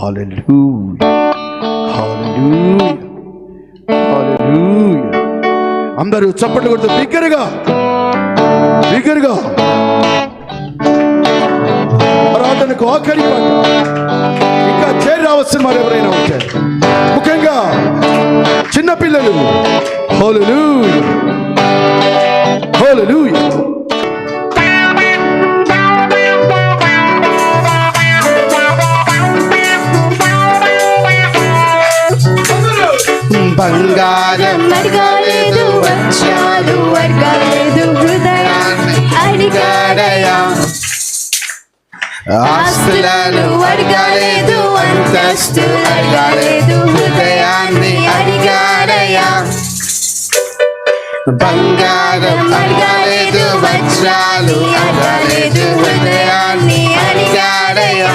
హల్లెలూయా, హల్లెలూయా, హల్లెలూయా. అందరూ చప్పట్లు కొడుతూ బిగ్గరగా బిగ్గరగా ఆరాధనకు ఆఖరి పాట. ఇంకా చేరి రావాల్సిన వారు ఎవరైనా ఉంటే, ముఖ్యంగా చిన్నపిల్లలు. హల్లెలూయా, హల్లెలూయా. బంగారం అడగలేదు, వజ్రాలు అడగలేదు, హృదయాన్ని అడిగాడయా. ఆస్తులను అడగలేదు, అంతస్తులు అడగలేదు, హృదయాన్ని అడిగాడయా. బంగారం అడగలేదు, వజ్రాలు అడగలేదు, హృదయాన్ని అడిగాడయా.